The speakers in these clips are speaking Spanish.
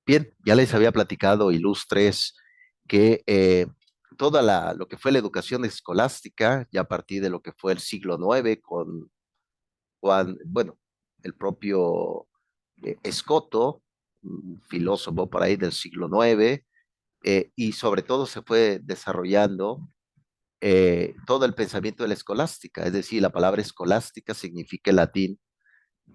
Bien, ya les había platicado, ilustres, que lo que fue la educación escolástica, ya a partir de lo que fue el siglo IX, con Juan, bueno, el propio Escoto, un filósofo por ahí del siglo IX, y sobre todo se fue desarrollando todo el pensamiento de la escolástica, es decir, la palabra escolástica significa en latín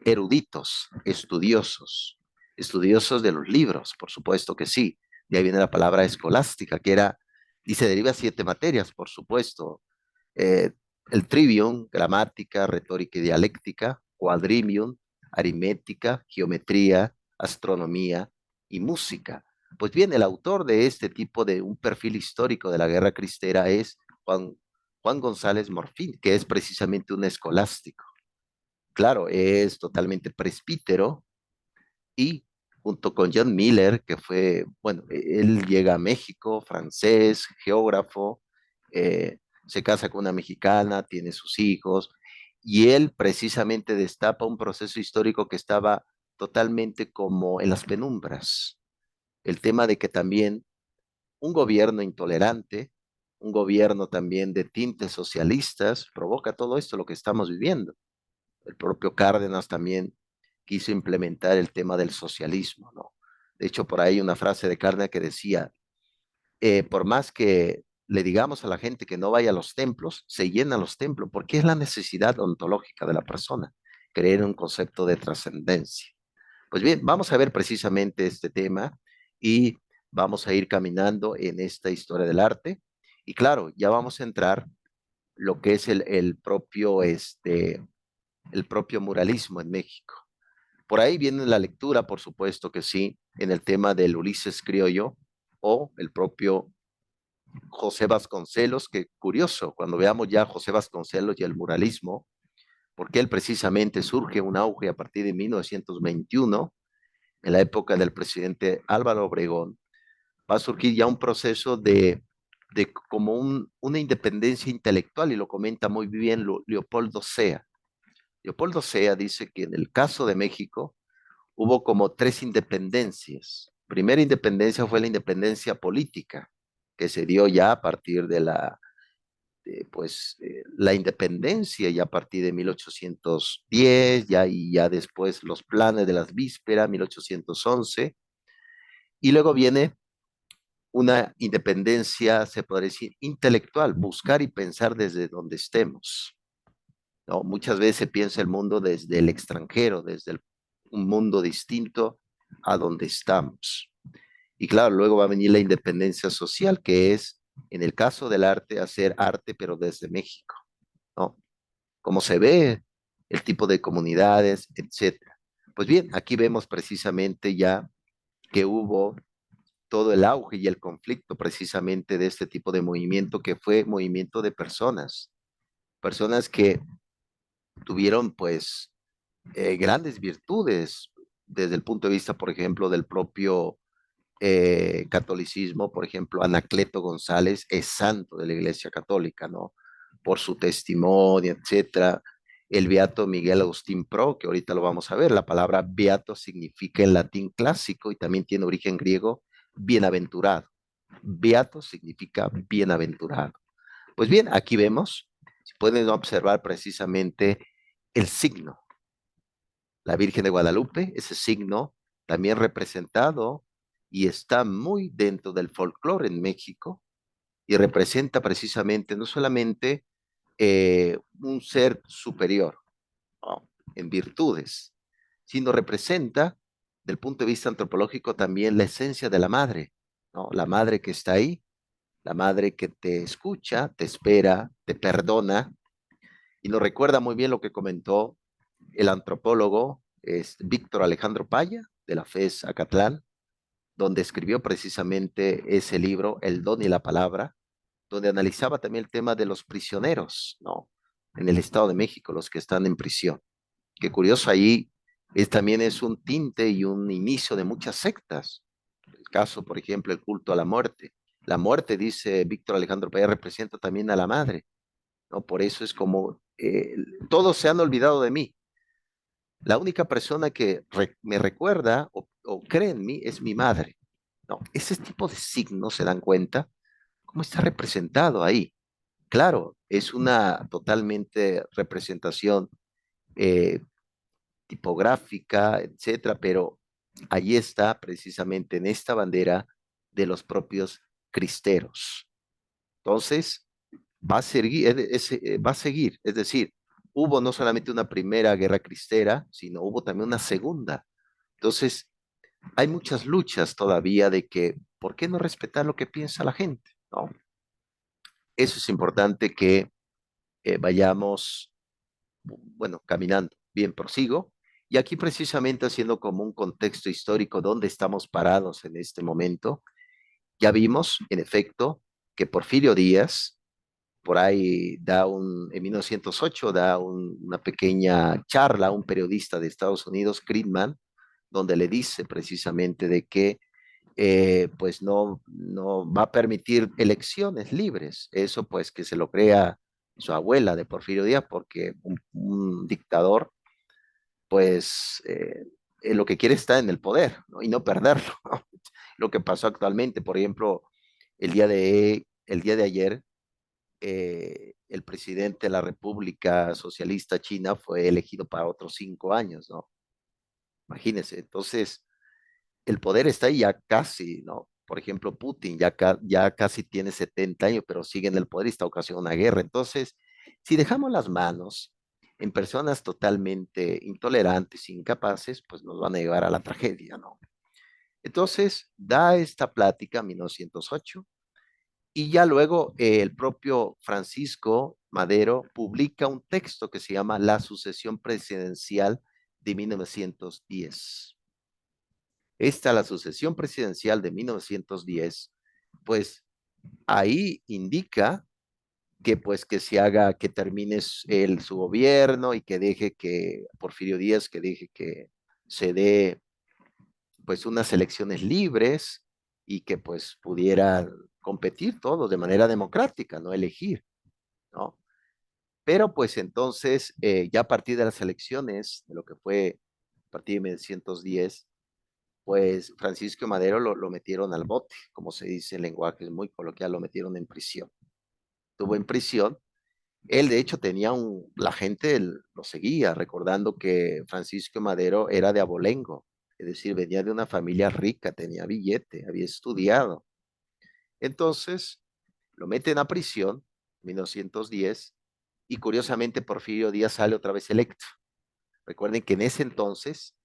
eruditos, estudiosos, estudiosos de los libros, por supuesto que sí. De ahí viene la palabra escolástica, que era, y se deriva a 7 materias, por supuesto. Eh, el trivium, gramática, retórica y dialéctica, quadrivium, aritmética, geometría, astronomía y música. Pues bien, el autor de este tipo de un perfil histórico de la guerra cristera es Juan González Morfín, que es precisamente un escolástico. Claro, es totalmente presbítero y junto con John Miller, que fue, bueno, él llega a México, francés, geógrafo, se casa con una mexicana, tiene sus hijos, y él precisamente destapa un proceso histórico que estaba totalmente como en las penumbras. El tema de que también un gobierno intolerante, un gobierno también de tintes socialistas, provoca todo esto, lo que estamos viviendo. El propio Cárdenas también quiso implementar el tema del socialismo, ¿no? De hecho, por ahí una frase de Cárdenas que decía, por más que le digamos a la gente que no vaya a los templos, se llenan los templos, porque es la necesidad ontológica de la persona, creer en un concepto de trascendencia. Pues bien, vamos a ver precisamente este tema y vamos a ir caminando en esta historia del arte. Y claro, ya vamos a entrar lo que es el propio muralismo en México. Por ahí viene la lectura, por supuesto que sí, en el tema del Ulises criollo o el propio José Vasconcelos, que curioso, cuando veamos ya José Vasconcelos y el muralismo, porque él precisamente surge un auge a partir de 1921, en la época del presidente Álvaro Obregón, va a surgir ya un proceso de como una independencia intelectual, y lo comenta muy bien Leopoldo Sea. Leopoldo Sea dice que en el caso de México, hubo como 3 independencias. Primera independencia fue la independencia política, que se dio ya a partir la independencia ya a partir de 1810, ya y ya después los planes de las vísperas, 1811, y luego viene una independencia, se podría decir, intelectual, buscar y pensar desde donde estemos, ¿no? Muchas veces se piensa el mundo desde el extranjero, un mundo distinto a donde estamos. Y claro, luego va a venir la independencia social, que es, en el caso del arte, hacer arte, pero desde México, ¿no? Como se ve, el tipo de comunidades, etcétera. Pues bien, aquí vemos precisamente ya que hubo todo el auge y el conflicto precisamente de este tipo de movimiento que fue movimiento de personas, personas que tuvieron pues grandes virtudes desde el punto de vista, por ejemplo, del propio catolicismo. Por ejemplo, Anacleto González es santo de la Iglesia Católica, ¿no? Por su testimonio, etcétera. El beato Miguel Agustín Pro, que ahorita lo vamos a ver, la palabra beato significa en latín clásico y también tiene origen griego, bienaventurado. Beato significa bienaventurado. Pues bien, aquí vemos, si pueden observar precisamente el signo, la Virgen de Guadalupe, ese signo también representado y está muy dentro del folclore en México y representa precisamente no solamente un ser superior, ¿no?, en virtudes, sino representa, del punto de vista antropológico, también la esencia de la madre, ¿no? La madre que está ahí, la madre que te escucha, te espera, te perdona, y nos recuerda muy bien lo que comentó el antropólogo Víctor Alejandro Paya, de la FES Acatlán, donde escribió precisamente ese libro, El don y la palabra, donde analizaba también el tema de los prisioneros, ¿no? En el Estado de México, los que están en prisión. Qué curioso, ahí también es un tinte y un inicio de muchas sectas. El caso, por ejemplo, el culto a la muerte. La muerte, dice Víctor Alejandro Paya, representa también a la madre, ¿no? Por eso es como, todos se han olvidado de mí. La única persona que me recuerda, o o cree en mí, es mi madre. No, ese tipo de signos se dan cuenta cómo está representado ahí. Claro, es una totalmente representación eh, tipográfica, etcétera, pero ahí está precisamente en esta bandera de los propios cristeros. Entonces, va a seguir, va a seguir, es decir, hubo no solamente una primera guerra cristera, sino hubo también una segunda. Entonces, hay muchas luchas todavía de que, ¿por qué no respetar lo que piensa la gente? ¿No? Eso es importante que vayamos, bueno, caminando. Bien, prosigo. Y aquí precisamente haciendo como un contexto histórico donde estamos parados en este momento, ya vimos, en efecto, que Porfirio Díaz, por ahí en 1908 una pequeña charla a un periodista de Estados Unidos, Friedman, donde le dice precisamente de que pues no va a permitir elecciones libres. Eso pues que se lo crea su abuela de Porfirio Díaz, porque un dictador pues lo que quiere está en el poder, ¿no? Y no perderlo, ¿no? Lo que pasó actualmente, por ejemplo, el día de ayer, el presidente de la República Socialista China fue elegido para otros 5 años, ¿no? Imagínense, entonces el poder está ahí ya casi, ¿no? Por ejemplo, Putin ya casi tiene 70 años, pero sigue en el poder y está ocasionando una guerra. Entonces, si dejamos las manos en personas totalmente intolerantes, incapaces, pues nos van a llevar a la tragedia, ¿no? Entonces, da esta plática en 1908 y ya luego el propio Francisco Madero publica un texto que se llama La sucesión presidencial de 1910. La sucesión presidencial de 1910, pues ahí indica que pues que se haga, que termine su gobierno y que deje que Porfirio Díaz, que deje que se dé pues unas elecciones libres y que pues pudieran competir todos de manera democrática, no elegir, ¿no? Pero pues entonces, ya a partir de las elecciones, de lo que fue a partir de 1910, pues Francisco Madero lo metieron al bote, como se dice en lenguaje muy coloquial, lo metieron en prisión. Estuvo en prisión. Él, de hecho, la gente lo seguía, recordando que Francisco Madero era de abolengo, es decir, venía de una familia rica, tenía billete, había estudiado. Entonces, lo meten a prisión, 1910, y curiosamente Porfirio Díaz sale otra vez electo. Recuerden que en ese entonces,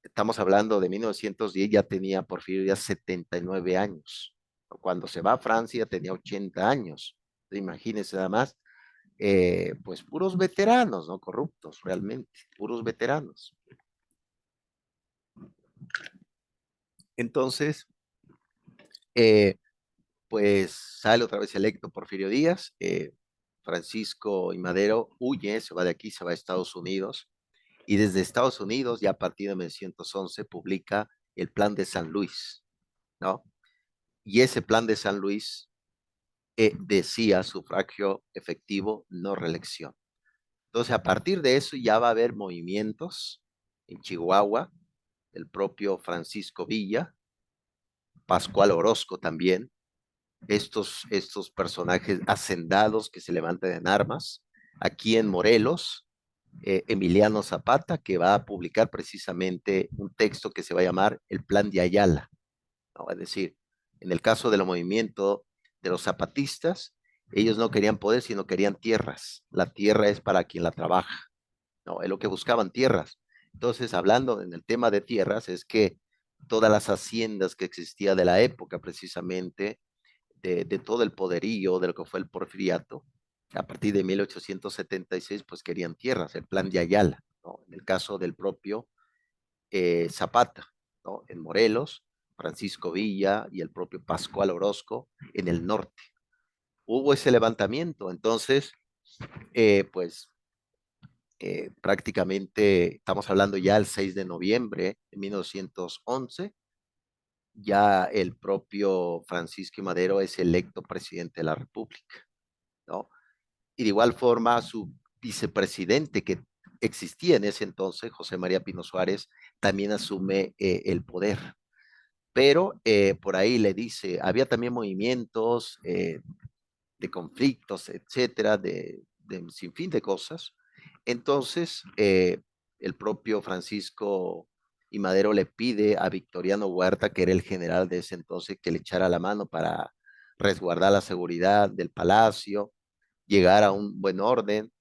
estamos hablando de 1910, ya tenía Porfirio Díaz 79 años. Cuando se va a Francia tenía 80 años. Imagínense nada más, pues puros veteranos, ¿no? Corruptos, realmente, puros veteranos. Entonces, eh, pues sale otra vez electo Porfirio Díaz, Francisco y Madero huye, se va de aquí, se va a Estados Unidos, y desde Estados Unidos, ya a partir de 1911, publica el Plan de San Luis, ¿no? Y ese Plan de San Luis decía sufragio efectivo, no reelección. Entonces, a partir de eso ya va a haber movimientos en Chihuahua, el propio Francisco Villa, Pascual Orozco también, estos personajes hacendados que se levantan en armas. Aquí en Morelos, Emiliano Zapata, que va a publicar precisamente un texto que se va a llamar El Plan de Ayala, ¿no? Es decir, en el caso del movimiento de los zapatistas, ellos no querían poder, sino querían tierras. La tierra es para quien la trabaja, ¿no? Es lo que buscaban, tierras. Entonces, hablando en el tema de tierras, es que todas las haciendas que existía de la época, precisamente, de todo el poderío de lo que fue el porfiriato, a partir de 1876, pues querían tierras, el plan de Ayala, ¿no? En el caso del propio Zapata, ¿no? En Morelos, Francisco Villa y el propio Pascual Orozco en el norte. Hubo ese levantamiento, entonces, pues prácticamente estamos hablando ya el 6 de noviembre de 1911, ya el propio Francisco Madero es electo presidente de la República, ¿no? Y de igual forma su vicepresidente, que existía en ese entonces, José María Pino Suárez también asume el poder. Pero por ahí le dice, había también movimientos de conflictos, etcétera, de sin fin de cosas. Entonces, el propio Francisco y Madero le pide a Victoriano Huerta, que era el general de ese entonces, que le echara la mano para resguardar la seguridad del palacio, llegar a un buen orden,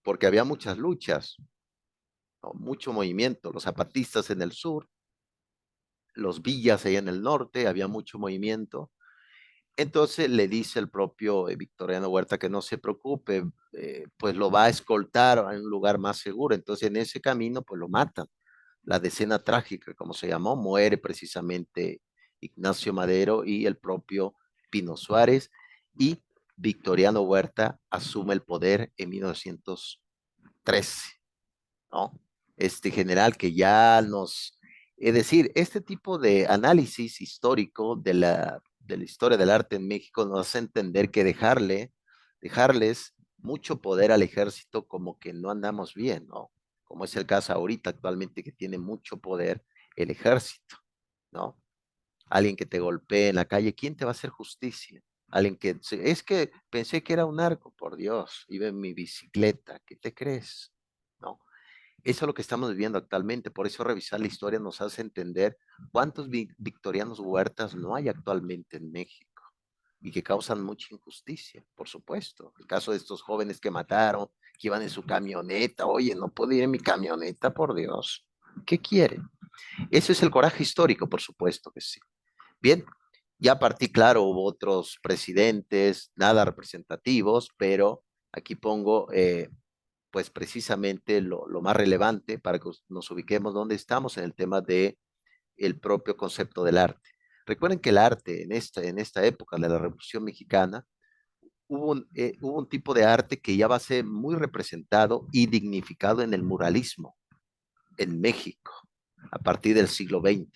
porque había muchas luchas, ¿no? Mucho movimiento, los zapatistas en el sur, los villas allá en el norte, había mucho movimiento. Entonces le dice el propio Victoriano Huerta que no se preocupe, pues lo va a escoltar a un lugar más seguro. Entonces en ese camino pues lo matan. La decena trágica, como se llamó, muere precisamente Ignacio Madero y el propio Pino Suárez, y Victoriano Huerta asume el poder en 1913, ¿no? Este general que ya nos, es decir, este tipo de análisis histórico de la historia del arte en México nos hace entender que dejarles mucho poder al ejército como que no andamos bien, ¿no? Como es el caso ahorita actualmente que tiene mucho poder el ejército, ¿no? Alguien que te golpee en la calle, ¿quién te va a hacer justicia? Alguien que, es que pensé que era un narco, por Dios, iba en mi bicicleta, ¿qué te crees? ¿No? Eso es lo que estamos viviendo actualmente, por eso revisar la historia nos hace entender cuántos victorianos huertas no hay actualmente en México y que causan mucha injusticia, por supuesto. El caso de estos jóvenes que mataron, que iban en su camioneta, oye, no puedo ir en mi camioneta, por Dios. ¿Qué quieren? Eso es el coraje histórico, por supuesto que sí. Bien, ya partí, claro, hubo otros presidentes, nada representativos, pero aquí pongo pues precisamente lo más relevante para que nos ubiquemos donde estamos en el tema de el propio concepto del arte. Recuerden que el arte en esta época de la Revolución Mexicana hubo un tipo de arte que ya va a ser muy representado y dignificado en el muralismo en México a partir del siglo XX.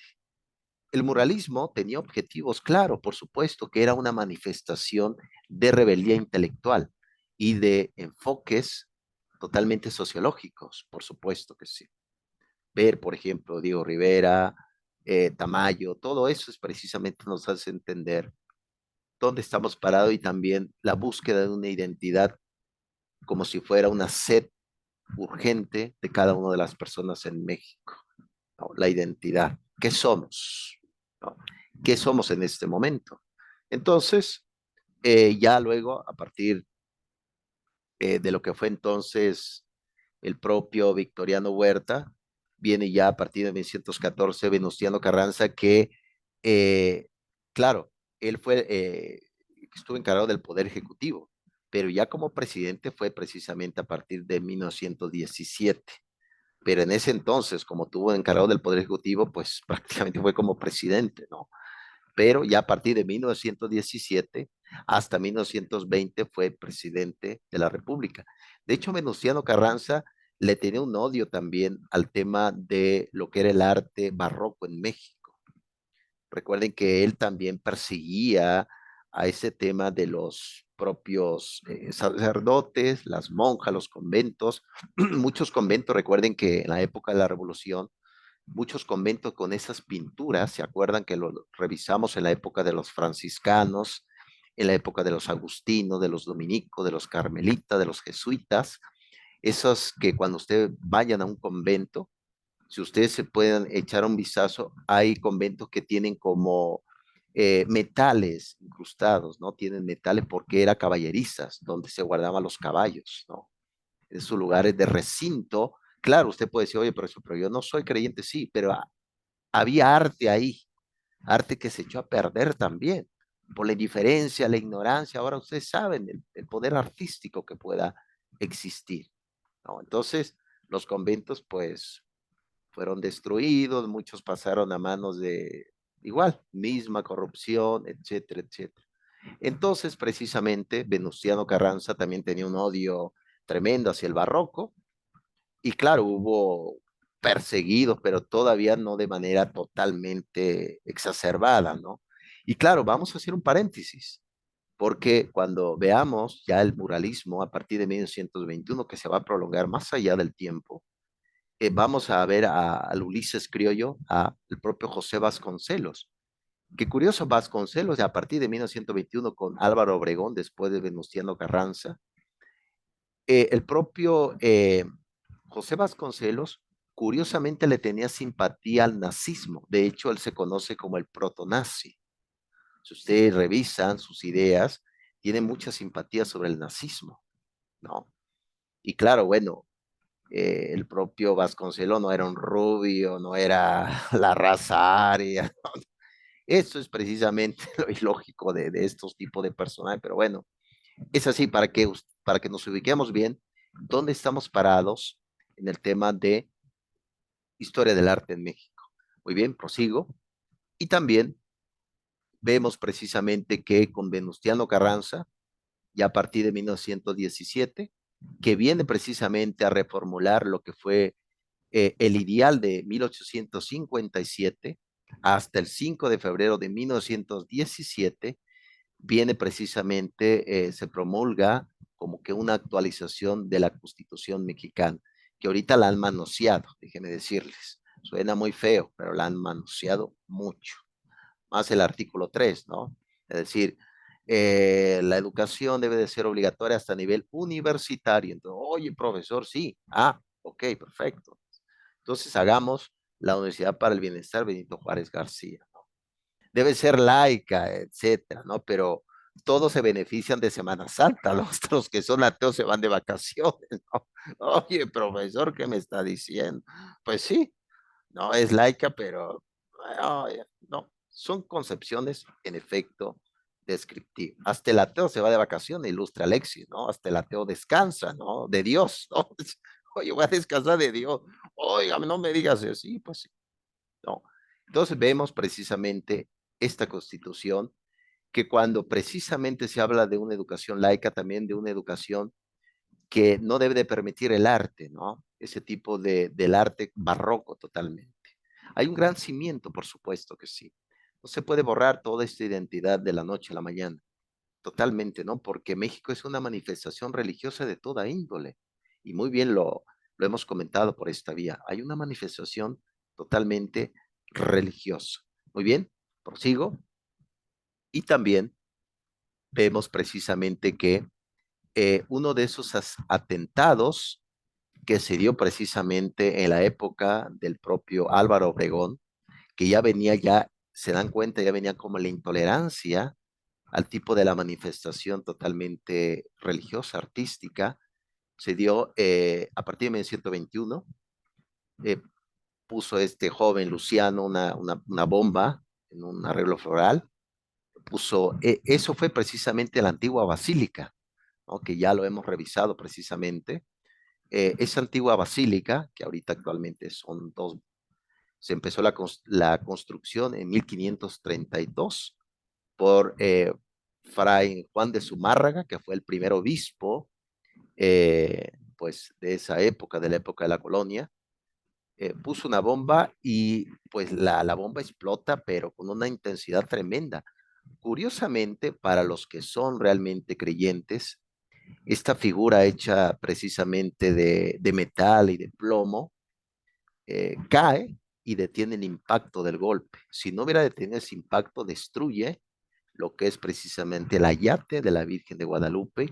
El muralismo tenía objetivos claros, por supuesto, que era una manifestación de rebeldía intelectual y de enfoques totalmente sociológicos, por supuesto que sí. Ver, por ejemplo, Diego Rivera, Tamayo, todo eso es precisamente nos hace entender dónde estamos parados y también la búsqueda de una identidad como si fuera una sed urgente de cada una de las personas en México, ¿no? La identidad, ¿qué somos? ¿No? ¿Qué somos en este momento? Entonces, ya luego, a partir de lo que fue entonces el propio Victoriano Huerta, viene ya a partir de 1914 Venustiano Carranza, que, eh, claro, él estuvo encargado del Poder Ejecutivo, pero ya como presidente fue precisamente a partir de 1917. Pero en ese entonces, como tuvo encargado del Poder Ejecutivo, pues prácticamente fue como presidente, ¿no? Pero ya a partir de 1917 hasta 1920 fue presidente de la República. De hecho, Venustiano Carranza le tenía un odio también al tema de lo que era el arte barroco en México. Recuerden que él también perseguía a ese tema de los propios sacerdotes, las monjas, los conventos. Muchos conventos, recuerden que en la época de la Revolución muchos conventos con esas pinturas, ¿se acuerdan que lo revisamos en la época de los franciscanos, en la época de los agustinos, de los dominicos, de los carmelitas, de los jesuitas? Esos que cuando ustedes vayan a un convento, si ustedes se pueden echar un vistazo, hay conventos que tienen como metales incrustados, ¿no? Tienen metales porque era caballerizas, donde se guardaban los caballos, ¿no? En sus lugares de recinto. Claro, usted puede decir, oye, pero yo no soy creyente, sí, pero había arte ahí, arte que se echó a perder también, por la indiferencia, la ignorancia. Ahora ustedes saben el poder artístico que pueda existir, ¿no? Entonces, los conventos, pues, fueron destruidos, muchos pasaron a manos de, igual, misma corrupción, etcétera, etcétera. Entonces, precisamente, Venustiano Carranza también tenía un odio tremendo hacia el barroco, y claro, hubo perseguidos, pero todavía no de manera totalmente exacerbada, ¿no? Y claro, vamos a hacer un paréntesis, porque cuando veamos ya el muralismo a partir de 1921, que se va a prolongar más allá del tiempo, vamos a ver al Ulises criollo, al propio José Vasconcelos. Qué curioso, Vasconcelos, a partir de 1921 con Álvaro Obregón, después de Venustiano Carranza, el propio José Vasconcelos, curiosamente le tenía simpatía al nazismo. De hecho, él se conoce como el protonazi. Si ustedes revisan sus ideas, tiene mucha simpatía sobre el nazismo, ¿no? Y claro, bueno, el propio Vasconcelos no era un rubio, no era la raza aria. Eso es precisamente lo ilógico de estos tipos de personajes, pero bueno, es así para que nos ubiquemos bien, dónde estamos parados en el tema de historia del arte en México. Muy bien, prosigo. Y también vemos precisamente que con Venustiano Carranza, ya a partir de 1917, que viene precisamente a reformular lo que fue el ideal de 1857 hasta el 5 de febrero de 1917, viene precisamente, se promulga como que una actualización de la Constitución mexicana, que ahorita la han manoseado, déjenme decirles. Suena muy feo, pero la han manoseado mucho. Más el artículo 3, ¿no? Es decir, la educación debe de ser obligatoria hasta nivel universitario. Entonces, oye, profesor, sí. Ah, ok, perfecto. Entonces, hagamos la Universidad para el Bienestar Benito Juárez García. Debe ser laica, etcétera, ¿no? Pero todos se benefician de Semana Santa, los que son ateos se van de vacaciones, ¿no? Oye, profesor, ¿qué me está diciendo? Pues sí, no es laica, pero no, son concepciones en efecto descriptivas. Hasta el ateo se va de vacaciones, ilustra Alexis, ¿no? Hasta el ateo descansa, ¿no? De Dios, ¿no? Oye, voy a descansar de Dios. Oiga, no me digas eso. Sí, pues sí, no. Entonces vemos precisamente esta constitución que cuando precisamente se habla de una educación laica, también de una educación que no debe de permitir el arte, ¿no? Ese tipo del arte barroco totalmente. Hay un gran cimiento, por supuesto que sí. No se puede borrar toda esta identidad de la noche a la mañana, totalmente, ¿no? Porque México es una manifestación religiosa de toda índole. Y muy bien lo hemos comentado por esta vía. Hay una manifestación totalmente religiosa. Muy bien, prosigo. Y también vemos precisamente que uno de esos atentados que se dio precisamente en la época del propio Álvaro Obregón, que ya venía, ya se dan cuenta, ya venía como la intolerancia al tipo de la manifestación totalmente religiosa, artística, se dio a partir de 1921, eh, puso este joven Luciano una bomba en un arreglo floral, eso fue precisamente la antigua basílica, ¿no? Que ya lo hemos revisado precisamente, esa antigua basílica, que ahorita actualmente son dos, se empezó la construcción en 1532 por Fray Juan de Zumárraga, que fue el primer obispo, pues de esa época, de la época de la colonia, puso una bomba y pues la bomba explota, pero con una intensidad tremenda. Curiosamente, para los que son realmente creyentes, esta figura hecha precisamente de metal y de plomo, cae y detiene el impacto del golpe. Si no hubiera detenido ese impacto, destruye lo que es precisamente el ayate de la Virgen de Guadalupe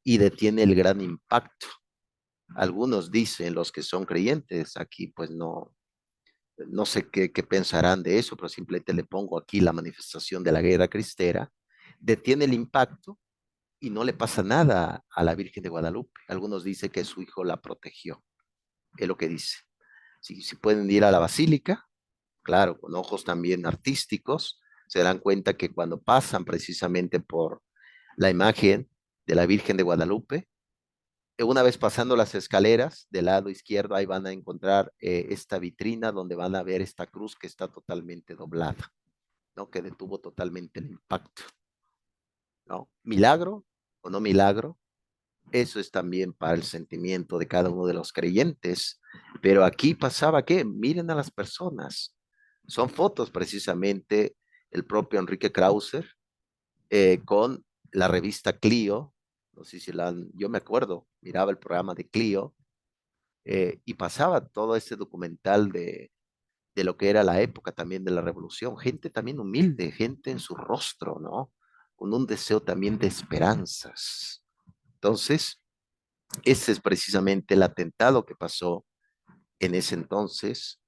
y detiene el gran impacto. Algunos dicen, los que son creyentes, aquí pues no sé qué pensarán de eso, pero simplemente le pongo aquí la manifestación de la guerra cristera, detiene el impacto y no le pasa nada a la Virgen de Guadalupe. Algunos dicen que su hijo la protegió, es lo que dice. Si pueden ir a la basílica, claro, con ojos también artísticos, se darán cuenta que cuando pasan precisamente por la imagen de la Virgen de Guadalupe, una vez pasando las escaleras del lado izquierdo, ahí van a encontrar esta vitrina donde van a ver esta cruz que está totalmente doblada, ¿no? Que detuvo totalmente el impacto, ¿no? Milagro o no milagro, eso es también para el sentimiento de cada uno de los creyentes. Pero aquí pasaba que, miren a las personas, son fotos precisamente el propio Enrique Krauser con la revista Clio, no sé si yo me acuerdo, miraba el programa de Clio, y pasaba todo ese documental de lo que era la época también de la revolución, gente también humilde, gente en su rostro, ¿no? Con un deseo también de esperanzas. Entonces, ese es precisamente el atentado que pasó en ese entonces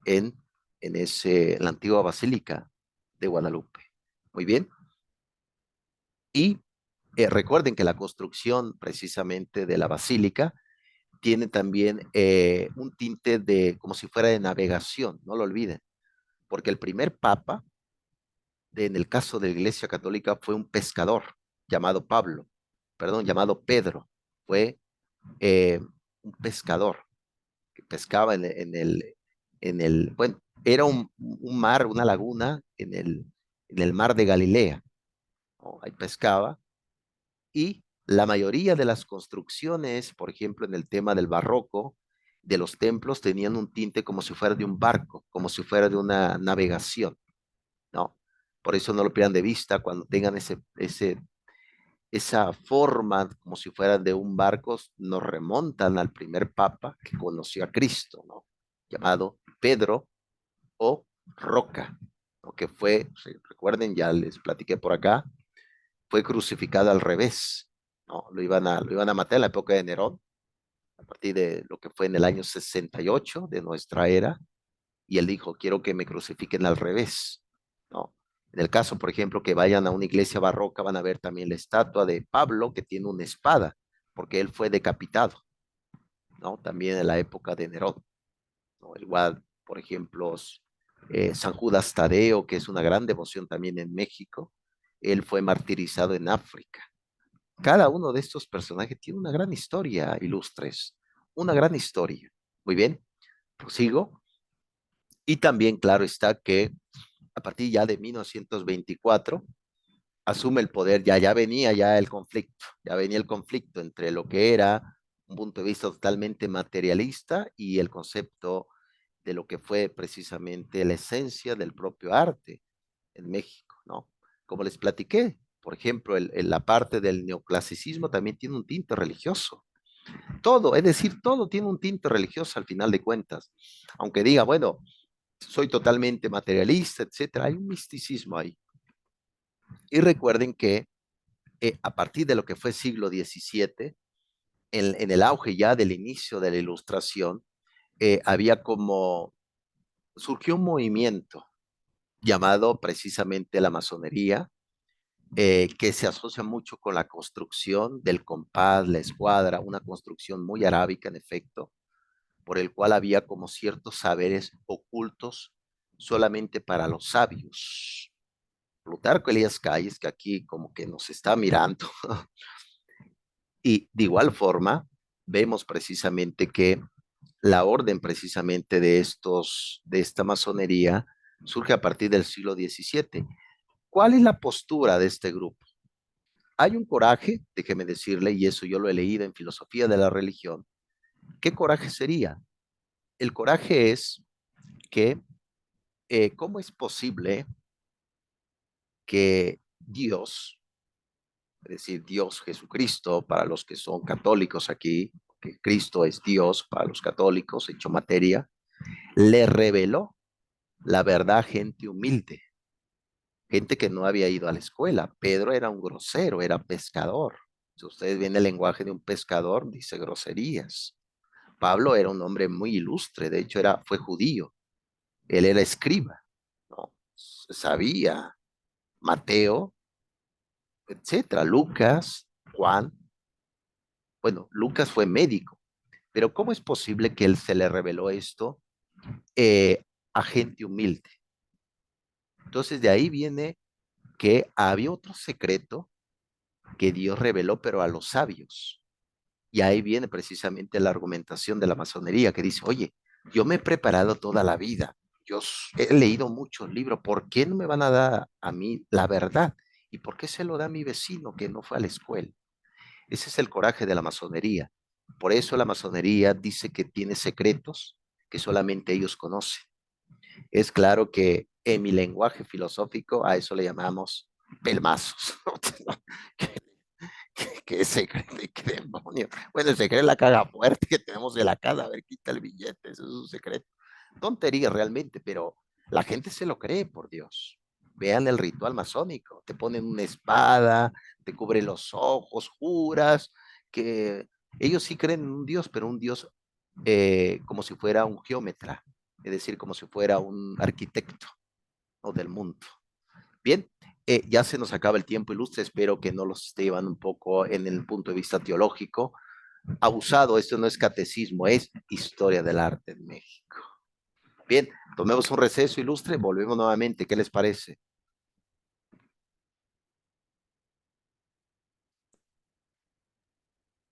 en, en la antigua Basílica de Guadalupe. Muy bien. Y recuerden que la construcción precisamente de la basílica tiene también un tinte de como si fuera de navegación, no lo olviden, porque el primer papa, en el caso de la Iglesia Católica, fue un pescador llamado Pablo, perdón, llamado Pedro, fue eh, un pescador que pescaba bueno, era un mar, una laguna en el mar de Galilea, ¿no? Ahí pescaba y la mayoría de las construcciones, por ejemplo, en el tema del barroco, de los templos tenían un tinte como si fuera de un barco, como si fuera de una navegación, ¿no? Por eso no lo pierdan de vista cuando tengan esa forma como si fueran de un barco, nos remontan al primer papa que conoció a Cristo, ¿no? Llamado Pedro o Roca, ¿no? Que fue, si recuerden, ya les platiqué por acá, fue crucificado al revés, ¿no? Lo iban a matar en la época de Nerón, a partir de lo que fue en el año 68 de nuestra era, y él dijo, quiero que me crucifiquen al revés, ¿no? En el caso, por ejemplo, que vayan a una iglesia barroca, van a ver también la estatua de Pablo que tiene una espada, porque él fue decapitado, ¿no? También en la época de Nerón, ¿no? Igual, por ejemplo, San Judas Tadeo, que es una gran devoción también en México, él fue martirizado en África. Cada uno de estos personajes tiene una gran historia, ilustres, una gran historia. Muy bien, prosigo. Y también, claro está que a partir ya de 1924 asume el poder, ya venía ya el conflicto, ya venía el conflicto entre lo que era un punto de vista totalmente materialista y el concepto de lo que fue precisamente la esencia del propio arte en México, ¿no? Como les platiqué, por ejemplo, la parte del neoclasicismo también tiene un tinte religioso. Todo, es decir, todo tiene un tinte religioso al final de cuentas. Aunque diga, bueno, soy totalmente materialista, etcétera, hay un misticismo ahí. Y recuerden que a partir de lo que fue siglo XVII, en el auge ya del inicio de la Ilustración, había como, surgió un movimiento llamado precisamente la masonería, que se asocia mucho con la construcción del compás, la escuadra, una construcción muy arábica en efecto, por el cual había como ciertos saberes ocultos solamente para los sabios. Plutarco Elías Calles, que aquí como que nos está mirando, y de igual forma vemos precisamente que la orden precisamente de esta masonería surge a partir del siglo XVII. ¿Cuál es la postura de este grupo? Hay un coraje, déjeme decirle, y eso yo lo he leído en Filosofía de la Religión. ¿Qué coraje sería? El coraje es que, ¿cómo es posible que Dios, es decir, Dios Jesucristo, para los que son católicos aquí, que Cristo es Dios para los católicos, hecho materia, le reveló la verdad a gente humilde, gente que no había ido a la escuela? Pedro era un grosero, era pescador. Si ustedes ven el lenguaje de un pescador, dice groserías. Pablo era un hombre muy ilustre, de hecho fue judío, él era escriba, ¿no? Sabía, Mateo, etcétera, Lucas, Juan, bueno, Lucas fue médico, pero ¿cómo es posible que él se le reveló esto a gente humilde? Entonces de ahí viene que había otro secreto que Dios reveló, pero a los sabios. Y ahí viene precisamente la argumentación de la masonería, que dice, oye, yo me he preparado toda la vida, he leído muchos libros, ¿por qué no me van a dar a mí la verdad? ¿Y por qué se lo da a mi vecino que no fue a la escuela? Ese es el coraje de la masonería. Por eso la masonería dice que tiene secretos que solamente ellos conocen. Es claro que en mi lenguaje filosófico a eso le llamamos pelmazos. ¿Qué se cree? ¿Qué demonio? Bueno, se cree la caga fuerte que tenemos de la casa, a ver, quita el billete, eso es un secreto. Tontería realmente, pero la gente se lo cree, por Dios. Vean el ritual masónico, te ponen una espada, te cubren los ojos, juras que ellos sí creen en un Dios, pero un Dios como si fuera un geómetra, es decir, como si fuera un arquitecto, ¿no? Del mundo. Bien, ya se nos acaba el tiempo ilustre, espero que no los esté llevando un poco en el punto de vista teológico. Abusado, esto no es catecismo, es historia del arte en México. Bien, tomemos un receso ilustre, volvemos nuevamente, ¿qué les parece?